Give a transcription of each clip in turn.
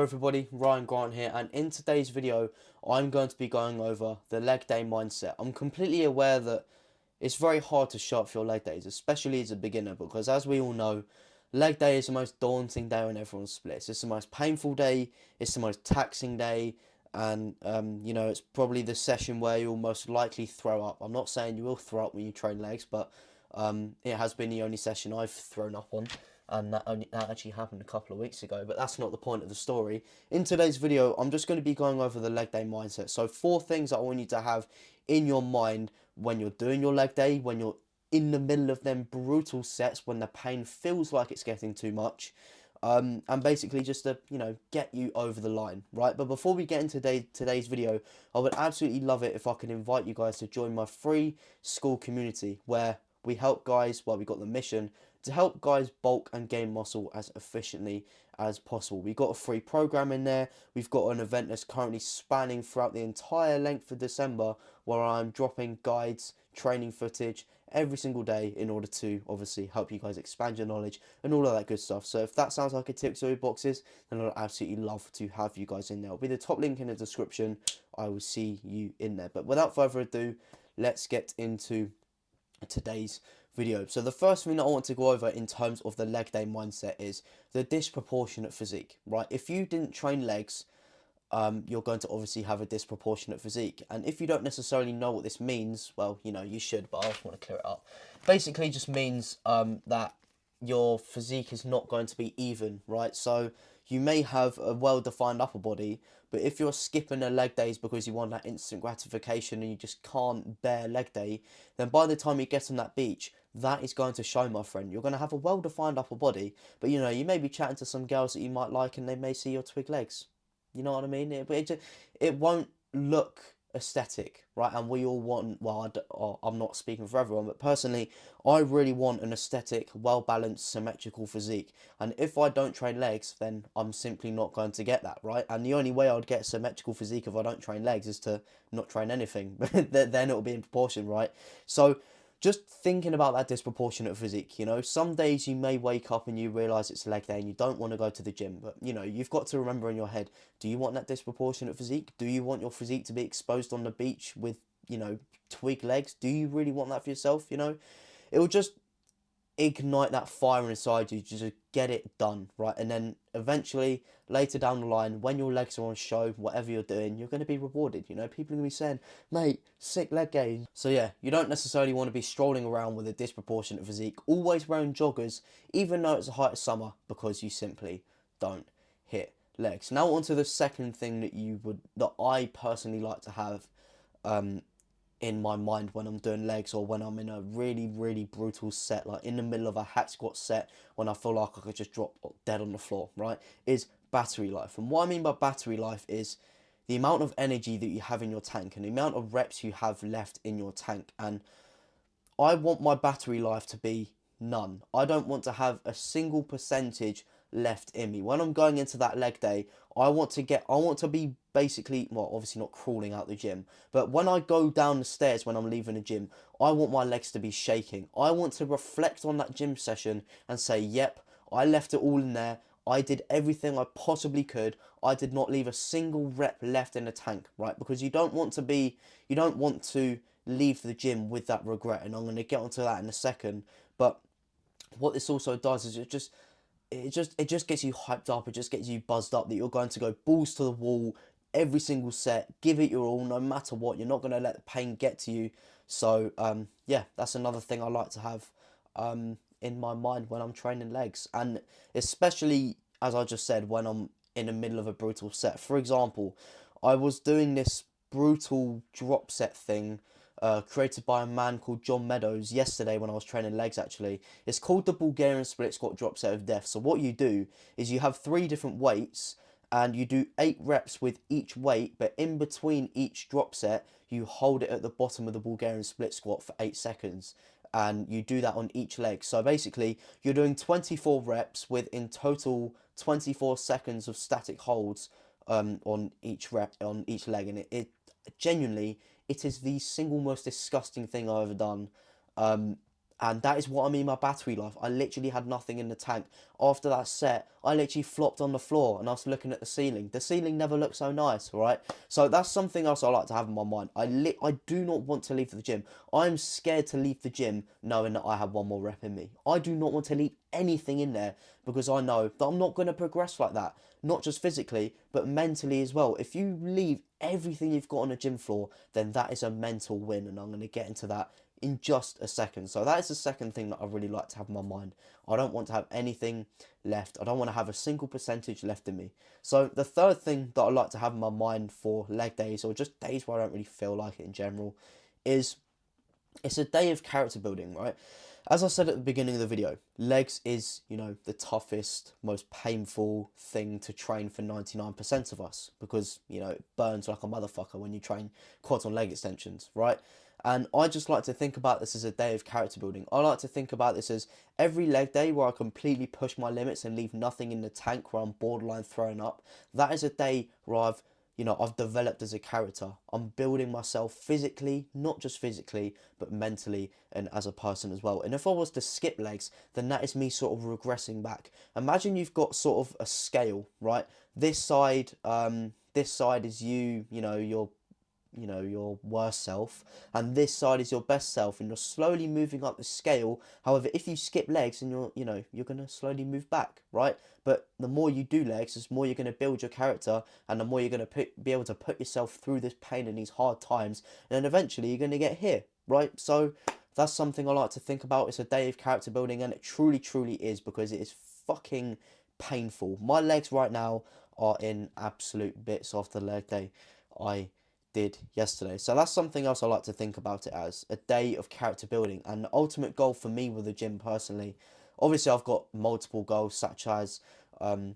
Everybody, Ryan Grant here, and in today's video I'm going to be going over the leg day mindset. I'm completely aware that it's very hard to show up for your leg days, especially as a beginner, because as we all know, leg day is the most daunting day when everyone splits. It's the most painful day, it's the most taxing day, and it's probably the session where you'll most likely throw up. I'm not saying you will throw up when you train legs, but it has been the only session I've thrown up on, and that actually happened a couple of weeks ago. But that's not the point of the story. In today's video, I'm just going to be going over the leg day mindset. So 4 things that I want you to have in your mind when you're doing your leg day, when you're in the middle of them brutal sets, when the pain feels like it's getting too much. And basically just to get you over the line, right? But before we get into today's video, I would absolutely love it if I could invite you guys to join my free school community, where we help guys, we got the mission to help guys bulk and gain muscle as efficiently as possible. We've got a free program in there. We've got an event that's currently spanning throughout the entire length of December, where I'm dropping guides, training footage every single day in order to obviously help you guys expand your knowledge and all of that good stuff. So if that sounds like a tick to your boxes, then I'd absolutely love to have you guys in there. It'll be the top link in the description. I will see you in there. But without further ado, let's get into today's video. So the first thing that I want to go over in terms of the leg day mindset is the disproportionate physique, right? If you didn't train legs, you're going to obviously have a disproportionate physique. And if you don't necessarily know what this means, well, you should, but I just want to clear it up. Basically just means that your physique is not going to be even, right? So you may have a well-defined upper body, but if you're skipping a leg days because you want that instant gratification and you just can't bear leg day, then by the time you get on that beach, that is going to show, my friend. You're going to have a well-defined upper body, but you may be chatting to some girls that you might like and they may see your twig legs. You know what I mean? It won't look aesthetic, right? And we all want, I'm not speaking for everyone, but personally, I really want an aesthetic, well-balanced, symmetrical physique. And if I don't train legs, then I'm simply not going to get that, right? And the only way I'd get a symmetrical physique if I don't train legs is to not train anything. Then it'll be in proportion, right? So just thinking about that disproportionate physique, some days you may wake up and you realize it's leg day and you don't want to go to the gym, but you've got to remember in your head, do you want that disproportionate physique? Do you want your physique to be exposed on the beach with twig legs? Do you really want that for yourself? It will just ignite that fire inside you to just get it done, right? And then eventually, later down the line, when your legs are on show, whatever you're doing, you're going to be rewarded. People are going to be saying, mate, sick leg gain. So yeah, you don't necessarily want to be strolling around with a disproportionate physique, always wearing joggers, even though it's the height of summer, because you simply don't hit legs. Now on to the second thing that I personally like to have in my mind when I'm doing legs, or when I'm in a really, really brutal set, like in the middle of a hack squat set, when I feel like I could just drop dead on the floor, right, is battery life. And what I mean by battery life is the amount of energy that you have in your tank and the amount of reps you have left in your tank. And I want my battery life to be none. I don't want to have a single percentage left in me. When I'm going into that leg day, I want to be basically, well, obviously not crawling out the gym, but when I go down the stairs when I'm leaving the gym, I want my legs to be shaking. I want to reflect on that gym session and say, yep, I left it all in there. I did everything I possibly could. I did not leave a single rep left in the tank, right? Because you don't want to leave the gym with that regret, and I'm going to get onto that in a second. But what this also does is it just gets you hyped up. It just gets you buzzed up that you're going to go balls to the wall every single set, give it your all, no matter what. You're not going to let the pain get to you. So yeah, that's another thing I like to have in my mind when I'm training legs, and especially, as I just said, when I'm in the middle of a brutal set. For example, I was doing this brutal drop set thing created by a man called John Meadows yesterday when I was training legs, actually. It's called the Bulgarian split squat drop set of death. So what you do is you have 3 different weights and you do 8 reps with each weight, but in between each drop set, you hold it at the bottom of the Bulgarian split squat for 8 seconds. And you do that on each leg. So basically, you're doing 24 reps with in total 24 seconds of static holds on each rep, on each leg. And it genuinely, it is the single most disgusting thing I've ever done. And that is what I mean by battery life. I literally had nothing in the tank. After that set, I literally flopped on the floor and I was looking at the ceiling. The ceiling never looked so nice, right? So that's something else I like to have in my mind. I do not want to leave the gym. I'm scared to leave the gym knowing that I have one more rep in me. I do not want to leave anything in there because I know that I'm not going to progress like that. Not just physically, but mentally as well. If you leave everything you've got on a gym floor, then that is a mental win, and I'm going to get into that in just a second. So that is the second thing that I really like to have in my mind. I don't want to have anything left. I don't want to have a single percentage left in me. So the third thing that I like to have in my mind for leg days, or just days where I don't really feel like it in general, is it's a day of character building, right? As I said at the beginning of the video, legs is, the toughest, most painful thing to train for 99% of us because, it burns like a motherfucker when you train quads on leg extensions, right? And I just like to think about this as a day of character building. I like to think about this as every leg day where I completely push my limits and leave nothing in the tank where I'm borderline throwing up. That is a day where I've developed as a character. I'm building myself physically, not just physically, but mentally and as a person as well. And if I was to skip legs, then that is me sort of regressing back. Imagine you've got sort of a scale, right? This side is your worst self, and this side is your best self, and you're slowly moving up the scale. However, if you skip legs, and you're going to slowly move back, right? But the more you do legs, the more you're going to build your character, and the more you're going to be able to put yourself through this pain and these hard times, and then eventually you're going to get here, right? So that's something I like to think about. It's a day of character building, and it truly, truly is, because it is fucking painful. My legs right now are in absolute bits after the leg day I did yesterday. So that's something else I like to think about it as a day of character building. And the ultimate goal for me with the gym personally, obviously I've got multiple goals, such as I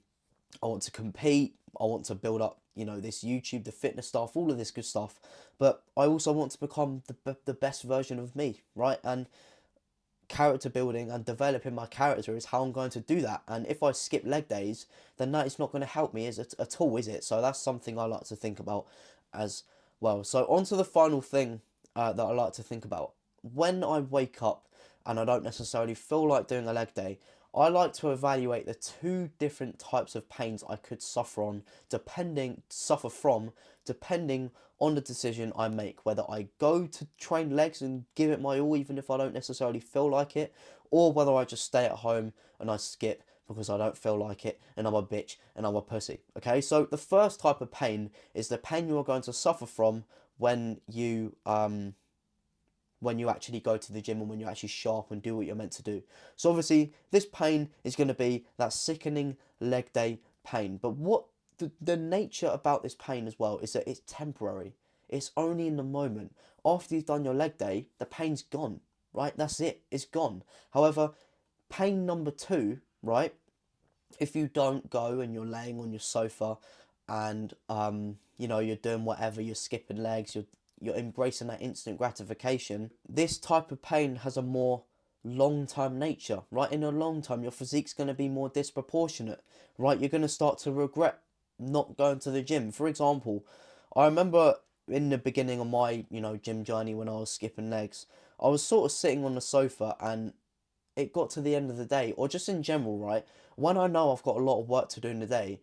want to compete, I want to build up, this YouTube, the fitness stuff, all of this good stuff. But I also want to become the best version of me, right? And character building and developing my character is how I'm going to do that. And if I skip leg days, then that is not going to help me at all, is it? So that's something I like to think about as well. So on to the final thing that I like to think about. When I wake up and I don't necessarily feel like doing a leg day, I like to evaluate the two different types of pains I could suffer from, depending on the decision I make, whether I go to train legs and give it my all even if I don't necessarily feel like it, or whether I just stay at home and I skip because I don't feel like it and I'm a bitch and I'm a pussy. Okay, so the first type of pain is the pain you are going to suffer from when you actually go to the gym and when you actually show up and do what you're meant to do. So obviously this pain is going to be that sickening leg day pain. But what the nature about this pain as well is that it's temporary. It's only in the moment. After you've done your leg day, the pain's gone, right? That's it. It's gone. However, pain number two, right? If you don't go and you're laying on your sofa and you're doing whatever, you're skipping legs, you're embracing that instant gratification, this type of pain has a more long-term nature, right? In a long time, your physique's going to be more disproportionate, right? You're going to start to regret not going to the gym. For example, I remember in the beginning of my, gym journey when I was skipping legs, I was sort of sitting on the sofa and it got to the end of the day, or just in general, right? When I know I've got a lot of work to do in the day,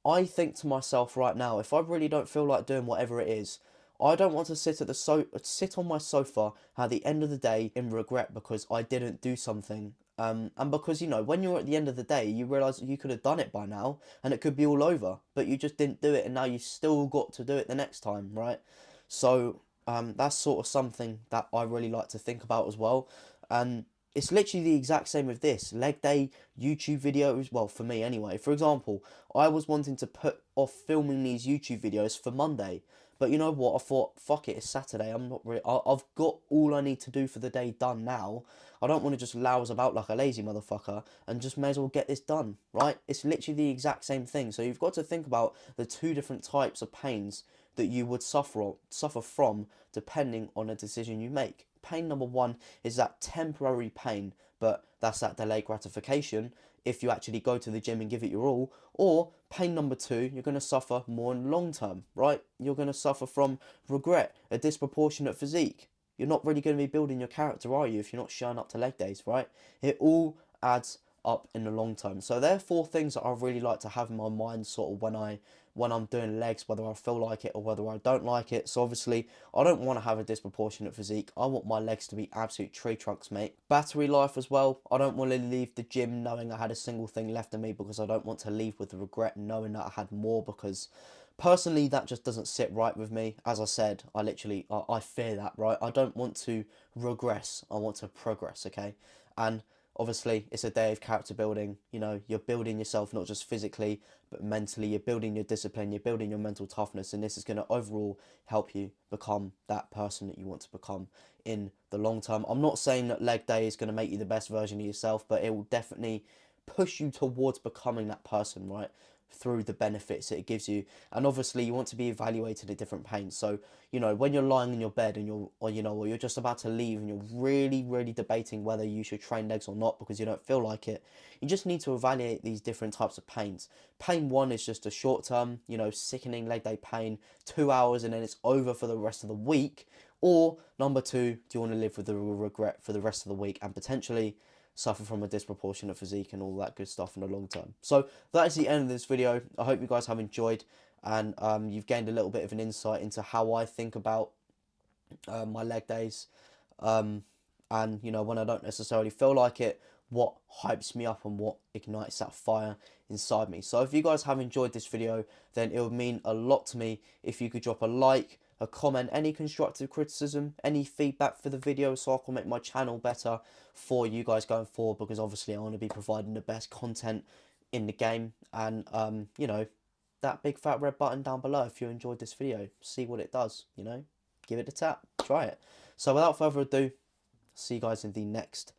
I think to myself right now, if I really don't feel like doing whatever it is, I don't want to sit on my sofa at the end of the day in regret because I didn't do something. And because when you're at the end of the day, you realise you could have done it by now, and it could be all over, but you just didn't do it, and now you still got to do it the next time, right? So that's sort of something that I really like to think about as well, and it's literally the exact same with this leg day YouTube videos. Well, for me anyway. For example, I was wanting to put off filming these YouTube videos for Monday, but you know what? I thought, fuck it, it's Saturday. I'm not really. I've got all I need to do for the day done now. I don't want to just louse about like a lazy motherfucker and just may as well get this done, right? It's literally the exact same thing. So you've got to think about the two different types of pains that you would suffer from depending on a decision you make. Pain number one is that temporary pain, but that's that delayed gratification if you actually go to the gym and give it your all. Or pain number two, you're going to suffer more in long term, right? You're going to suffer from regret, a disproportionate physique. you're not really going to be building your character, are you, if you're not showing up to leg days, right? It all adds up in the long term. So there are 4 things that I really like to have in my mind sort of when I'm doing legs, whether I feel like it or whether I don't like it. So obviously I don't want to have a disproportionate physique. I want my legs to be absolute tree trunks, mate. Battery life as well. I don't want to leave the gym knowing I had a single thing left in me, because I don't want to leave with the regret knowing that I had more, because personally that just doesn't sit right with me. As I said, I fear that, right? I don't want to regress, I want to progress, okay? And obviously it's a day of character building. You know, you're building yourself not just physically but mentally. You're building your discipline, you're building your mental toughness, and this is going to overall help you become that person that you want to become in the long term. I'm not saying that leg day is going to make you the best version of yourself, but it will definitely push you towards becoming that person, right? Through the benefits that it gives you. And obviously you want to be evaluated at different pains. So, you know, when you're lying in your bed and or you're just about to leave and you're really debating whether you should train legs or not because you don't feel like it, you just need to evaluate these different types of pains. Pain 1 is just a short term, you know, sickening leg day pain, 2 hours, and then it's over for the rest of the week. Or number 2, do you want to live with the regret for the rest of the week and potentially suffer from a disproportionate physique and all that good stuff in the long term? So that is the end of this video. I hope you guys have enjoyed, and you've gained a little bit of an insight into how I think about my leg days, and you know, when I don't necessarily feel like it, what hypes me up and what ignites that fire inside me. So if you guys have enjoyed this video, then it would mean a lot to me if you could drop a like, a comment, any constructive criticism, any feedback for the video, so I can make my channel better for you guys going forward, because obviously I want to be providing the best content in the game. And you know, that big fat red button down below if you enjoyed this video, see what it does, you know, give it a tap, try it. So without further ado, see you guys in the next